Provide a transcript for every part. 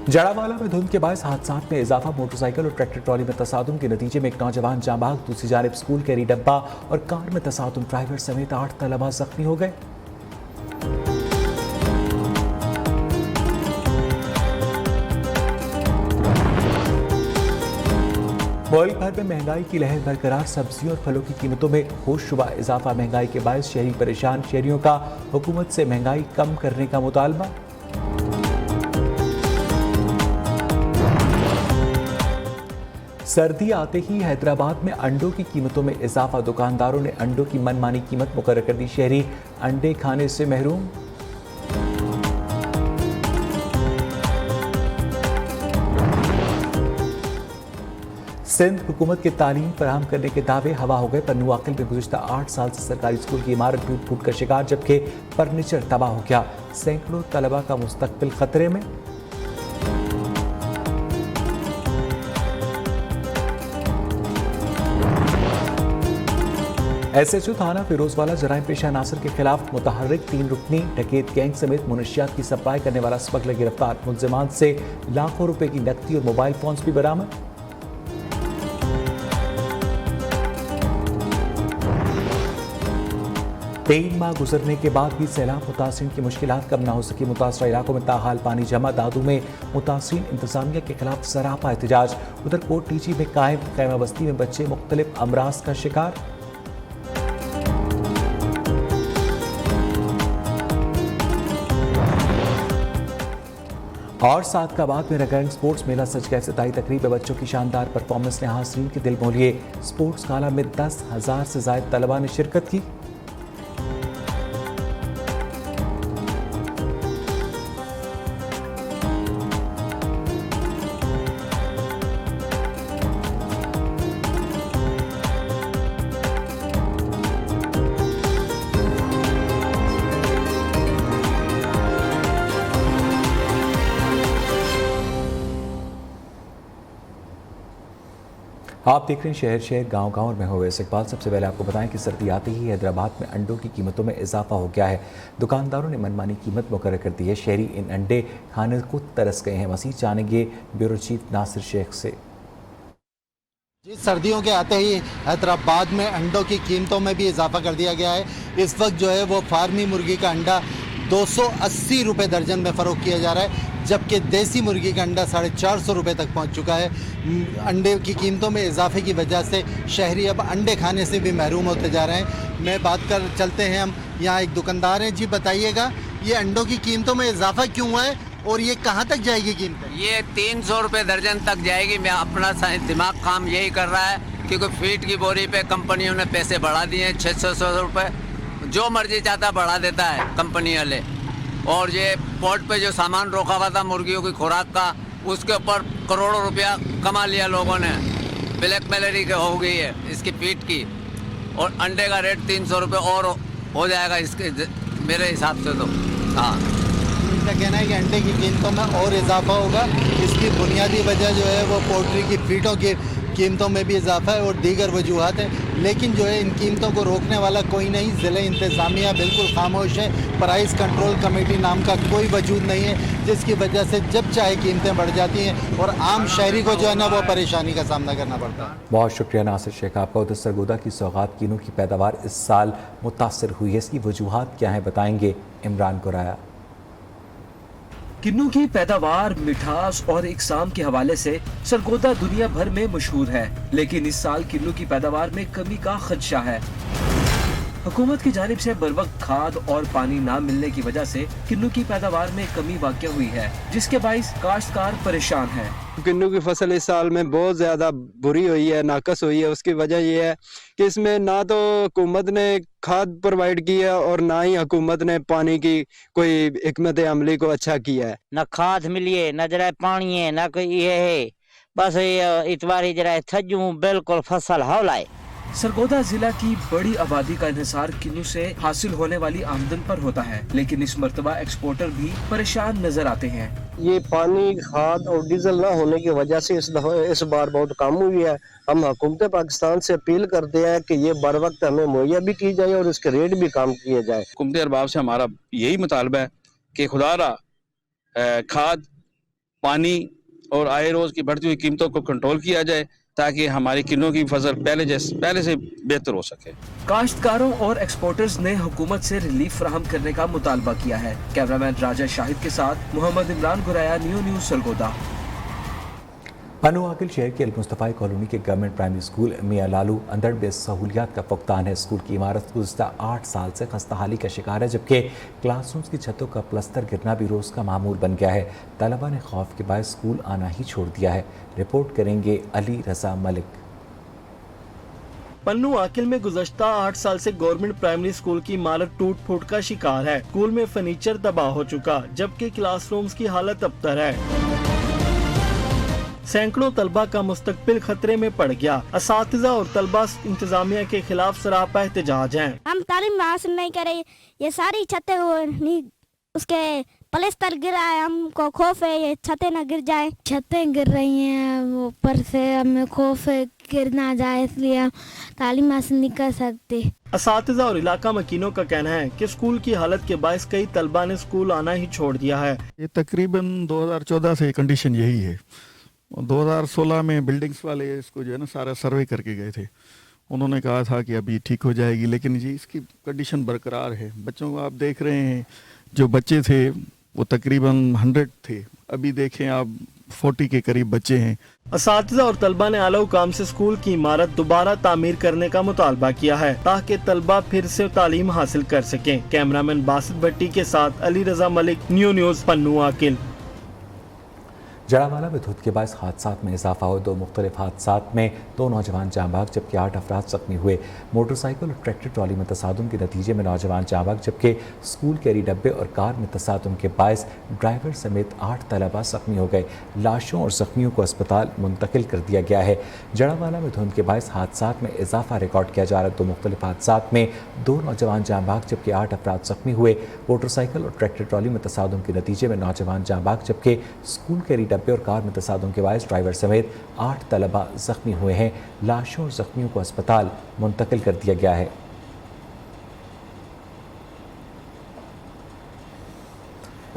जड़ावाला में धुंध के बायस हादसात में इजाफा। मोटरसाइकिल और ट्रैक्टर ट्रॉली में तसादुम के नतीजे में एक नौजवान जाँ बहक, दूसरी जानब स्कूल कैरी डब्बा और कार में तसादुम, ड्राइवर समेत 8 तलबा जख्मी हो गए। मुल्क भर में महंगाई की लहर बरकरार। सब्जियों और फलों की कीमतों में होशरुबा इजाफा। महंगाई के बायस शहरी परेशान। शहरियों का हुकूमत से महंगाई कम करने का मुतालबा। सर्दी आते ही हैदराबाद में अंडों की कीमतों में इजाफा। दुकानदारों ने अंडों की मनमानी कीमत मुकर्रर कर दी। शहरी अंडे खाने से महरूम। सिंध हुकूमत के तालीम फराहम करने के दावे हवा हो गए। पन्नू आकिल में गुज़िश्ता 8 साल से सरकारी स्कूल की इमारत टूट फूट का शिकार, जबकि फर्नीचर तबाह हो गया। सैकड़ों तलबा का मुस्तकबिल खतरे में। SHO थाना फिरोजवाला जराइम पेशा नासिर के खिलाफ मुतहर्रिक 3 रुकनी डकैत गैंग समेत मुनशियात की सप्लाई करने वाला स्मगलर गिरफ्तार। मुल्जिमान से लाखों रुपए की नकदी और मोबाइल फोन्स भी बरामद। तीन माह गुजरने के बाद भी सैलाब मुतासिरीन की मुश्किलात कम न हो सकी। मुतासरा इलाकों में ताहाल पानी जमा। दादू में मुतासिरीन इंतजामिया के खिलाफ सरापा एहतजाज। उधर कोट टीची में कायम खैमा बस्ती में बच्चे मुख्तलिफ अमराज का शिकार। और सादकाबाद में रंगारंग स्पोर्ट्स मेला सज गया। इफ्तिताई तकरीब में बच्चों की शानदार परफॉर्मेंस ने हाज़रीन के दिल मोह लिए। स्पोर्ट्स गाला में 10,000 से ज़ायद तलबा ने शिरकत की। आप देख रहे हैं शहर शहर गांव गांव और मैं हूं वैस इकबाल। सबसे पहले आपको बताएं कि सर्दी आते ही हैदराबाद में अंडों की कीमतों में इजाफा हो गया है। दुकानदारों ने मनमानी कीमत मुकर्रर कर दी है। शहरी इन अंडे खाने को तरस गए हैं। मसीह जानेंगे ब्यूरो चीफ नासिर शेख से। जी, सर्दियों के आते ही हैदराबाद में अंडों की कीमतों में भी इजाफा कर दिया गया है। इस वक्त जो है वो फार्मी मुर्गी का अंडा 280 रुपये दर्जन में फ़रोख्त किया जा रहा है, जबकि देसी मुर्गी का अंडा 450 रुपये तक पहुंच चुका है। अंडे की कीमतों में इजाफे की वजह से शहरी अब अंडे खाने से भी महरूम होते जा रहे हैं। मैं बात कर चलते हैं, हम यहाँ एक दुकानदार हैं। जी बताइएगा, ये अंडों की कीमतों में इजाफा क्यों हुआ है और ये कहाँ तक जाएगी कीमत? ये 300 रुपये दर्जन तक जाएगी। मैं अपना दिमाग काम यही कर रहा है, क्योंकि फीट की बोरी पे कंपनियों ने पैसे बढ़ा दिए हैं 600 रुपये। जो मर्जी चाहता बढ़ा देता है कंपनी वाले। और ये पोर्ट पे जो सामान रोका हुआ था मुर्गियों की खुराक का, उसके ऊपर करोड़ों रुपया कमा लिया लोगों ने। ब्लैक मेलरी हो गई है इसकी फीट की। और अंडे का रेट 300 रुपये और हो जाएगा इसके मेरे हिसाब से तो। हाँ, इनका कहना है कि अंडे की कीमतों में और इजाफा होगा। इसकी बुनियादी वजह जो है वो पोल्ट्री की फीटों की कीमतों में भी इजाफा है और दीगर वजूहत है। लेकिन जो है इन कीमतों को रोकने वाला कोई नहीं। ज़िले इंतज़ामिया बिल्कुल खामोश है। प्राइस कंट्रोल कमेटी नाम का कोई वजूद नहीं है, जिसकी वजह से जब चाहे कीमतें बढ़ जाती हैं और आम शहरी को जो है ना वो परेशानी का सामना करना पड़ता है। बहुत शुक्रिया नासिर शेख आपका। उधर सरगोदा की सौगात किन्नू की पैदावार इस साल मुतासर हुई है। इसकी वजूहत क्या है बताएंगे इमरान कुराया। किन्नू की पैदावार, मिठास और इकसाम के हवाले से सरगोदा दुनिया भर में मशहूर है, लेकिन इस साल किन्नू की पैदावार में कमी का खदशा है। हुकूमत की जानिब से बरवक्त खाद और पानी न मिलने की वजह से किन्नू की पैदावार में कमी वाक़या हुई है, जिसके बाइस काश्तकार परेशान है। किन्नू की फसल इस साल में बहुत ज़्यादा बुरी हुई है, नाकस हुई है। उसकी वजह यह है कि इसमें ना तो हुकूमत ने खाद प्रोवाइड की है और ना ही हुकूमत ने पानी की कोई हिकमत अमली को अच्छा किया है। ना खाद मिली है, ना जरा पानी है, ना कोई ये है। बस इतवारी जरा थजू बिल्कुल फसल हौला है। सरगोदा जिला की बड़ी आबादी का इन्हिसार किन्नू से हासिल होने वाली आमदन पर होता है, लेकिन इस मर्तबा एक्सपोर्टर भी परेशान नजर आते हैं। ये पानी, खाद और डीजल न होने की वजह से इस बार बहुत कम हुई है। हम हुकूमत पाकिस्तान से अपील करते हैं कि ये बर वक्त हमें मुहैया भी की जाए और इसके रेट भी कम किए जाए। हुकूमत अरबाब से हमारा यही मुतालबा है कि खुदारा खाद, पानी और आए रोज की बढ़ती हुई कीमतों को कंट्रोल किया जाए ताकि हमारी किन्नों की फसल पहले से बेहतर हो सके। काश्तकारों और एक्सपोर्टर्स ने हुकूमत से रिलीफ फराहम करने का मुतालबा किया है। कैमरामैन राजा शाहिद के साथ मोहम्मद इमरान गुराया, न्यूज़ सरगोदा। पन्नू आकिल शहर के अलमुस्तफ़ा कॉलोनी के गवर्नमेंट प्राइमरी स्कूल मियां लालू अंदर बेसहूलियात का फुकदान है। स्कूल की इमारत गुज़श्ता 8 साल से खस्ताहाली का शिकार है, जबकि क्लासरूम्स की छतों का प्लस्तर गिरना भी रोज़ का मामूल बन गया है। तलबा ने खौफ के बायस स्कूल आना ही छोड़ दिया है। रिपोर्ट करेंगे अली रजा मलिक। पन्नू आकिल में गुज़श्ता 8 साल से गवर्नमेंट प्राइमरी स्कूल की इमारत टूट फूट का शिकार है। स्कूल में फर्नीचर तबाह हो चुका, जबकि क्लासरूम्स की हालत अबतर है। सैकड़ों तलबा का मुस्तकबिल खतरे में पड़ गया। असातिज़ा और तलबा इंतजामिया के खिलाफ सरापा एहतजाज हैं। हम तालीम हासिल नहीं करे, ये सारी छतें उसके प्लास्टर गिरा है, हमको खौफ है ये छतें न गिर जाए। छतें गिर रही हैं ऊपर से, हमें खौफ है गिर ना जाए, इसलिए हम तालीम हासिल नहीं कर सकते। असातिज़ा और इलाका मकीनों का कहना है कि स्कूल की हालत के बायस कई तलबा ने स्कूल आना ही छोड़ दिया है। ये तकरीबन 2014 से कंडीशन यही है। 2016 में बिल्डिंग्स वाले इसको जो है ना सारा सर्वे करके गए थे। उन्होंने कहा था कि अभी ठीक हो जाएगी, लेकिन जी इसकी कंडीशन बरकरार है। बच्चों को आप देख रहे हैं, जो बच्चे थे वो तकरीबन 100 थे, अभी देखें आप 40 के करीब बच्चे हैं। असातिज़ा और तलबा ने आला हुकाम से स्कूल की इमारत दोबारा तामीर करने का मुतालबा किया है ताकि तलबा फिर से तालीम हासिल कर सकें। कैमरामैन बासित भट्टी के साथ अली रजा मलिक, न्यूज़ पन्नू आकिल। जड़ावाला में धुंध के बायस हादसात में इजाफा हुआ। 2 मुख्तलिफ हादसात में 2 नौजवान जाँ बहक जबकि 8 अफराद जख्मी हुए। मोटरसाइकिल और ट्रैक्टर ट्रॉली में तसादुम के नतीजे में नौजवान जाँ बहक जबकि स्कूल कैरी डब्बे और कार में तसादुम के बायस ड्राइवर समेत 8 तलबा जख्मी हो गए। लाशों और जख्मियों को अस्पताल मुंतकिल कर दिया गया है। जड़ावाला में धुंध के बायस हादसात में इजाफा रिकॉर्ड किया जा रहा है। 2 मुख्तलिफ हादसात में 2 नौजवान जाँ बहक जबकि 8 अफराद जख्मी हुए। मोटरसाइकिल और ट्रैक्टर ट्रॉली में तसादुम के नतीजे में नौजवान जाँ बहक जबकि स्कूल कैरी डब्बे और कार में तसादुम के बायस ड्राइवर समेत 8 तलबा जख्मी हुए हैं। लाशों और जख्मियों को अस्पताल मुंतकिल कर दिया गया है।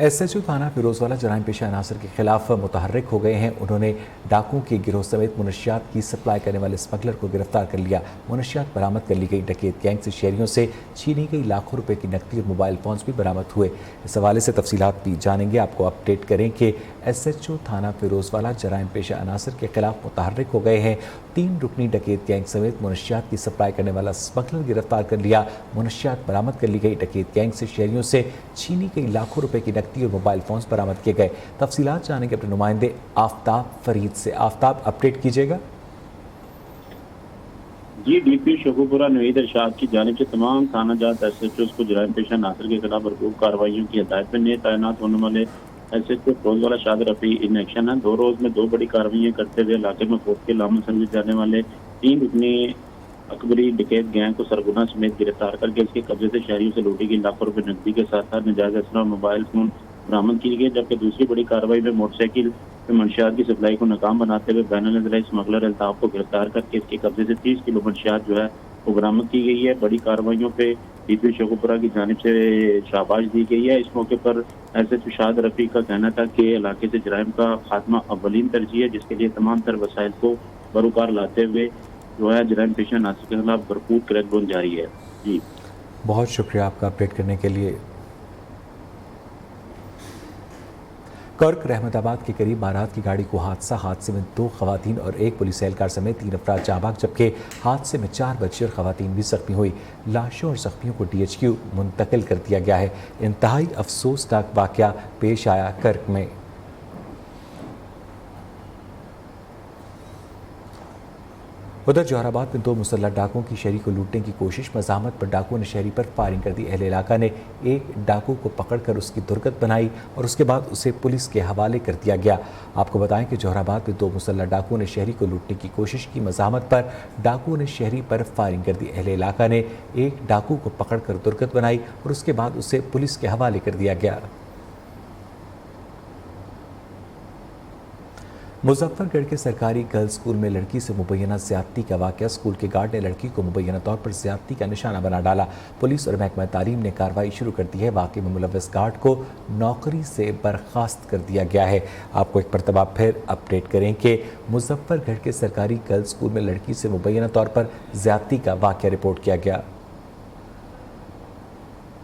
SHO थाना फिरोजवाला जराइम पेशा अनासर के खिलाफ मुतहर्रिक हो गए हैं। उन्होंने डाकुओं के गिरोह समेत मुनशियात की सप्लाई करने वाले स्मगलर को गिरफ्तार कर लिया। मुनशियात बरामद कर ली गई। डकैत गैंग से शहरियों से छीनी गई लाखों रुपए की नकदी और मोबाइल फोन्स भी बरामद हुए। इस हवाले से तफसीलात भी जानेंगे। आपको अपडेट करें कि SHO थाना फिरोजवाला जराइम पेशा अनासर के खिलाफ मुतहर्रिक हो गए हैं। 3 रुकनी डकैत गैंग समेत मुनशियात की सप्लाई करने वाला स्मगलर गिरफ्तार कर लिया। मुनशियात बरामद कर ली गई। डकैत गैंग से शहरियों से छीनी गई लाखों रुपए की नकदी और मोबाइल फोन्स बरामद किए गए। तफसीलात जानेंगे अपने नुमाइंदे आफ्ताब फरीद से। आफ्ताब, अपडेट कीजिएगा। जी, DP शोकोपुरा नवीद इरशाद की जानिब से तमाम थाना जात SHOs को जराइम पेशा नासर के खिलाफ भरपूर कार्रवाइयों की हदायत में तैनात होने वाले SHO फिरोजवाला शाद रफी इन एक्शन है। 2 रोज में 2 बड़ी कार्रवाइयां करते हुए इलाके में फोर्ट के लामन सर्विस जाने वाले 3 रुकनी अकबरी डकैत गैंग को सरगुना समेत गिरफ्तार करके इसके कब्जे से शहरियों से लूटी गई लाखों रुपए नकदी के साथ साथ नाजायज असला मोबाइल फोन बरामद की गई। जबकि दूसरी बड़ी कार्रवाई में मोटरसाइकिल में मंशियात की सप्लाई को नाकाम बनाते हुए बैनुल-अज़लाई स्मगलर अल्ताफ को गिरफ्तार करके इसके कब्जे से 30 किलो मंशियात जो है वो बरामद की गई है। बड़ी कार्रवाइयों पे DP शोकोपुरा की जानिब से शाबाश दी गई है। इस मौके पर SHO शाद रफी का कहना था कि इलाके से जराइम का खात्मा अव्वलीन तरजीह है, जिसके लिए तमाम तर वसाइल को बरूकार लाते हुए जो है जराइम पेशा नासर के खिलाफ भरपूर क्रैकडाउन जारी है। जी, बहुत शुक्रिया आपका अपडेट करने के लिए। कर्क रहमताबाद के करीब बारात की गाड़ी को हादसे में 2 खवातीन और 1 पुलिस एहलकार समेत 3 अफराद जाँ बहक जबकि हादसे में 4 बच्चे और खवातीन भी जख्मी हुई। लाशों और जख्मियों को DHQ मुंतकिल कर दिया गया है। इंतहाई अफसोसनाक वाक़या पेश आया कर्क में। उधर जौहराबाद में 2 मुसल्लह डाकुओं की शहरी को लूटने की कोशिश। मज़ाहमत पर डाकुओं ने शहरी पर फायरिंग कर दी। अहले इलाका ने एक डाकू को पकड़कर उसकी दुर्गत बनाई और उसके बाद उसे पुलिस के हवाले कर दिया गया। आपको बताएं कि जौहराबाद में 2 मुसल्लह डाकुओं ने शहरी को लूटने की कोशिश की। मज़ाहमत पर डाकुओं ने शहरी पर फायरिंग कर दी। अहले इलाका ने एक डाकू को पकड़कर दुर्गत बनाई और उसके बाद उसे पुलिस के हवाले कर दिया गया। मुजफ्फरगढ़ के सरकारी गर्ल्स स्कूल में लड़की से मुबैना ज्यादती का वाकया। स्कूल के गार्ड ने लड़की को मुबैना तौर पर ज्यादती का निशाना बना डाला। पुलिस और महकमा तालीम ने कार्रवाई शुरू कर दी है। वाकये में मुलव्वस गार्ड को नौकरी से बर्खास्त कर दिया गया है। आपको एक मरतबा फिर अपडेट करें कि मुजफ्फरगढ़ के सरकारी गर्ल्स स्कूल में लड़की से मुबैना तौर पर ज्यादती का वाकया रिपोर्ट किया गया।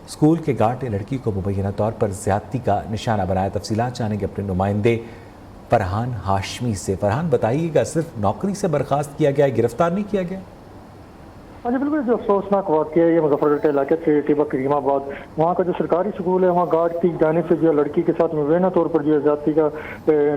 स्कूल के गार्ड ने लड़की को मुबैना तौर पर ज्यादती का निशाना बनाया। तफसीलात जानेंगे अपने नुमाइंदे फरहान हाशमी से। फरहान, बताइएगा, सिर्फ नौकरी से बर्खास्त किया गया, गिरफ्तार नहीं किया गया? हाँ जी बिल्कुल, जो अफसोसनाक वाक़या है ये मुजफ्फरगढ़ के इलाके से टिबा करीमाबाद, वहाँ का जो सरकारी स्कूल है वहाँ गार्ड की जानिब से जो लड़की के साथ मुबैना तौर पर जो ज्यादती का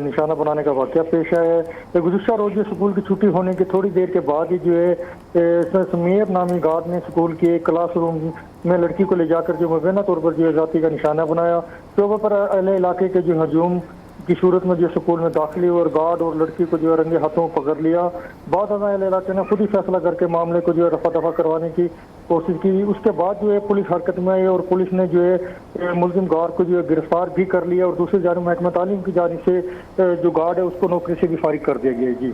निशाना बनाने का वाक़या पेश आया है। गुज़िश्ता रोज जो स्कूल की छुट्टी होने के थोड़ी देर के बाद ही जो है समीर नामी गार्ड ने स्कूल के क्लासरूम में लड़की को ले जाकर जो मुबैना तौर पर जो ज्यादती का निशाना बनाया। शोबे पर अहले इलाके के जो हजूम की सूरत में जो स्कूल में दाखिल हुई और गार्ड और लड़की को जो रंगे हाथों पकड़ लिया। बाद अहले इलाके ने खुद ही फैसला करके मामले को जो है रफा दफा करवाने की कोशिश की। उसके बाद जो है पुलिस हरकत में आई और पुलिस ने जो है मुलजिम गार्ड को जो है गिरफ्तार भी कर लिया और दूसरी जानब महकमा तालीम की जानिब से जो गार्ड है उसको नौकरी से भी फारिग कर दिया गया। जी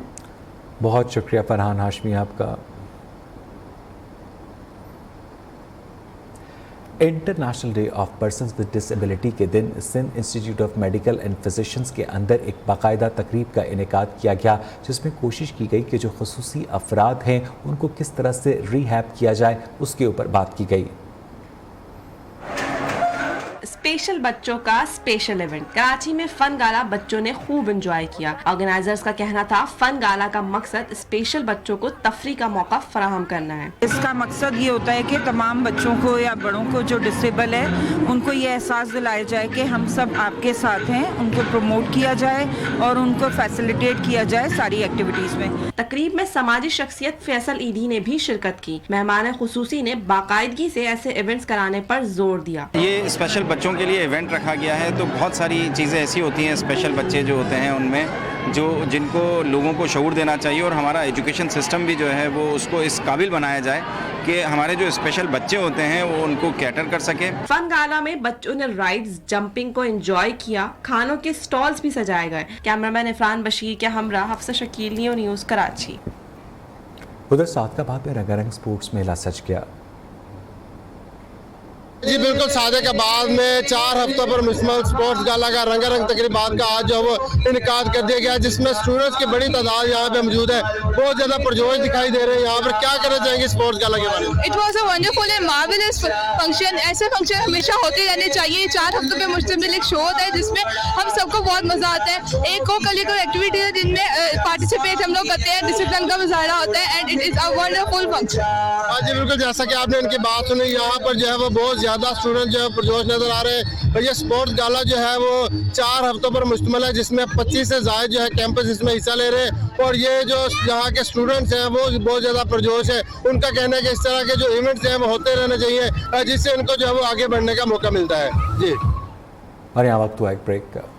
बहुत शुक्रिया फरहान हाशमी आपका। International day of persons with disability के दिन Sindh institute of medical and physicians के अंदर एक बाकायदा तकरीब का इनेकाद किया गया, जिसमें कोशिश की गई कि जो खसूसी अफराद हैं उनको किस तरह से रिहैब किया जाए, उसके ऊपर बात की गई। स्पेशल बच्चों का स्पेशल इवेंट कराची में फन गाला बच्चों ने खूब एंजॉय किया। ऑर्गेनाइजर्स का कहना था फन गाला का मकसद स्पेशल बच्चों को तफरीह का मौका फराहम करना है। इसका मकसद ये होता है कि तमाम बच्चों को या बड़ों को जो डिसेबल है उनको ये एहसास दिलाया जाए कि हम सब आपके साथ हैं, उनको प्रमोट किया जाए और उनको फैसिलिटेट किया जाए सारी एक्टिविटीज में। तकरीब में समाजी शख्सियत फैसल ईदी ने भी शिरकत की। मेहमान खुसूसी ने बाकायदगी से ऐसे इवेंट्स कराने पर जोर दिया। ये स्पेशल बच्चों के लिए इवेंट रखा गया है तो बहुत सारी चीज़ें ऐसी होती हैं, स्पेशल बच्चे जो होते हैं उनमें जिनको लोगों को शऊर देना चाहिए और हमारा एजुकेशन सिस्टम भी जो है वो उसको इस काबिल बनाया जाए कि हमारे जो स्पेशल बच्चे होते हैं वो उनको कैटर कर सके। फन गाला में बच्चों ने राइड्स, जंपिंग को एंजॉय किया। खानों के स्टॉल्स भी सजाए गए। कैमरामैन इफरान बशीर के हमरा हफ्सा शकील, न्यू न्यूज़ कराची। उधर सादकाबाद में रंगारंग स्पोर्ट्स मेला सज गया। जी बिल्कुल, सादकाबाद में 4 हफ्तों पर मुश्तमिल स्पोर्ट्स गाला का रंगारंग तकरीबात का आज जो वो इनकाद कर दिया गया, जिसमें स्टूडेंट्स की बड़ी तादाद यहाँ पे मौजूद है। बहुत ज्यादा पुरजोश दिखाई दे रहे हैं। यहाँ पर क्या करना चाहेंगे स्पोर्ट्स गाला के बारे में? It was a wonderful and marvellous function. ऐसे फंक्शन हमेशा होते रहने चाहिए। 4 हफ्तों पे मुश्तमिल एक शो होता है जिसमें हम सबको बहुत मजा आता है। एक को करिकुलर एक्टिविटी है जिनमें पार्टिसिपेट हम लोग करते हैं, डिसिप्लिन का मुजाहरा होता है and it is a wonderful function. हाँ जी बिल्कुल, जैसा कि आपने इनकी बात सुनी, यहाँ पर जो है वो बहुत ज्यादा स्टूडेंट जो है पुरजोश नजर आ रहे हैं। और ये स्पोर्ट्स गाला जो है वो 4 हफ्तों पर मुश्तमिल है, जिसमें 25 से ज्यादा जो है कैंपस इसमें हिस्सा ले रहे हैं। और ये जो यहाँ के स्टूडेंट्स हैं वो बहुत ज्यादा पुरजोश है। उनका कहना है कि इस तरह के जो इवेंट्स हैं वो होते रहने चाहिए, जिससे इनको जो है वो आगे बढ़ने का मौका मिलता है। जी, और यहाँ वक्त हुआ एक ब्रेक का।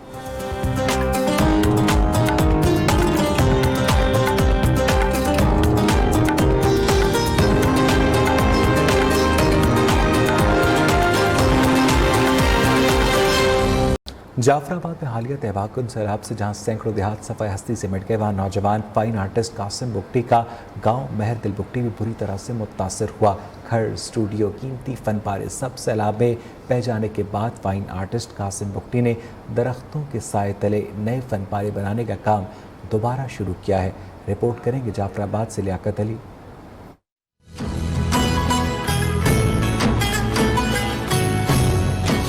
जाफराबाद में हालिया तहवाकुन सैलाब से जहां सैकड़ों देहात सफ़ाई हस्ती से मिट गए, वहाँ नौजवान फाइन आर्टिस्ट कासिम बुगटी का गांव महर दिल बुगटी भी बुरी तरह से मुतासर हुआ। घर, स्टूडियो, कीमती फन पारे सब सैलाब में बह जाने के बाद फाइन आर्टिस्ट कासिम बुगटी ने दरख्तों के साए तले नए फन पारे बनाने का काम दोबारा शुरू किया है। रिपोर्ट करेंगे जाफराबाद से लियाकत अली।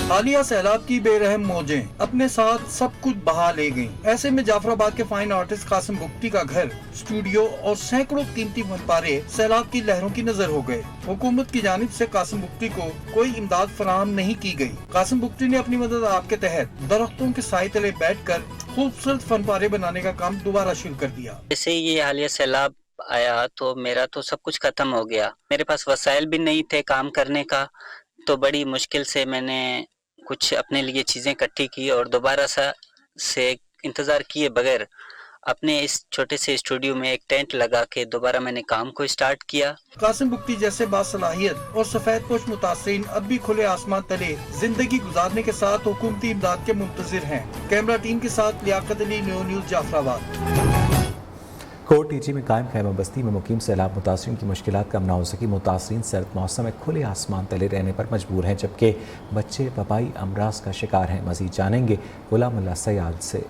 हालिया सैलाब की बेरहम मौजें अपने साथ सब कुछ बहा ले गईं। ऐसे में जाफराबाद के फाइन आर्टिस्ट कासिम बुगटी का घर, स्टूडियो और सैकड़ों कीमती फनपारे सैलाब की लहरों की नजर हो गए। हुकूमत की जानिब से कासिम बुगटी को कोई इमदाद फराहम नहीं की गई। कासिम बुगटी ने अपनी मदद आप के तहत दरख्तों के साए तले बैठकर खूबसूरत फनपारे बनाने का काम दोबारा शुरू कर दिया। जैसे ये हालिया सैलाब आया तो मेरा तो सब कुछ खत्म हो गया। मेरे पास वसाइल भी नहीं थे काम करने का, तो बड़ी मुश्किल से मैंने कुछ अपने लिए चीज़ें इकट्ठी की और दोबारा से इंतज़ार किए बगैर अपने इस छोटे से स्टूडियो में एक टेंट लगा के दोबारा मैंने काम को स्टार्ट किया। कासिम बुख्ती जैसे बासलाहियत और सफेदपोश मुतासिरीन अब भी खुले आसमान तले जिंदगी गुजारने के साथ हुकूमती इमदाद के मुंतजिर हैं। कैमरा टीम के साथ लियाकत अली, न्यूज़ जाफराबाद। कोट टीची में कायम खैमा बस्ती में मुकीम सैलाब मुतासरीन की मुश्किलात कम ना हो सकी। मुतासरीन सर्द मौसम में खुले आसमान तले रहने पर मजबूर हैं, जबकि बच्चे वबाई अमराज का शिकार हैं। मज़ीद जानेंगे गुलामुल्लाह सयाद से।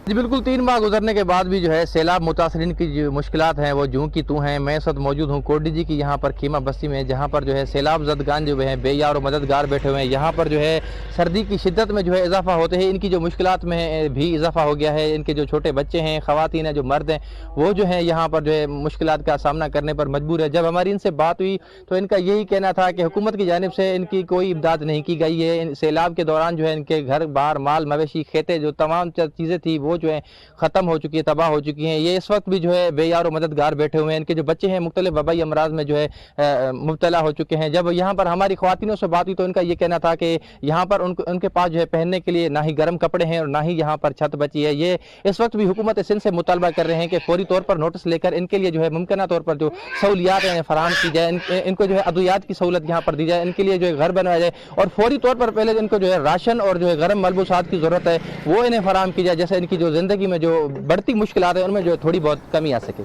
जी बिल्कुल, 3 माह गुजरने के बाद भी जो है सैलाब मुतासरीन की जो मुश्किलात हैं वो जूं की तू हैं। मैं इस वक्त मौजूद हूँ कोटी जी की यहाँ पर खीमा बस्ती में, जहाँ पर जो है सैलाब ज़दगान जो है बेयार और मददगार बैठे हुए हैं। यहाँ पर जो है सर्दी की शिद्दत में जो है इजाफा होते हैं, इनकी जो मुश्किलात में भी इजाफा हो गया है। इनके जो छोटे बच्चे हैं, ख़वातीन हैं, जो मर्द हैं, वो जो है यहाँ पर जो है मुश्किलात का सामना करने पर मजबूर है। जब हमारी इनसे बात हुई तो इनका यही कहना था कि हुकूमत की जानिब से इनकी कोई इमदाद नहीं की गई है। सैलाब के दौरान जो है इनके घर बार माल मवेशी खेते जो तमाम चीज़ें थी वो जो है ख़त्म हो चुकी है, तबाह हो चुकी हैं। ये इस वक्त भी जो है बेयार और मददगार बैठे हुए हैं। इनके जो बच्चे हैं मुख्तलिफ वबाई अमराज में जो है मुब्तला हो चुके हैं। जब यहाँ पर हमारी ख़वातीनों से बात हुई तो इनका ये कहना था कि यहाँ पर उनके पास जो है पहनने के लिए ना ही गर्म कपड़े हैं और ना ही यहाँ पर छत बची है। ये इस वक्त भी हुकूमत सिंध से मुतालबा कर रहे हैं कि फौरी तौर पर नोटिस लेकर इनके लिए जो है मुमकिन तौर पर जो सहूलियात हैं फराहम की जाए। इनको जो है अद्वियात की सहूलत यहाँ पर दी जाए, इनके लिए जो है घर बनवाया जाए और फौरी तौर पर पहले इनको जो है राशन और जो है गर्म मलबूसात की ज़रूरत है वो इन्हें फराहम की जाए, जैसे इनकी जो ज़िंदगी में जो बढ़ती मुश्किलात है उनमें जो है थोड़ी बहुत कमी आ सके।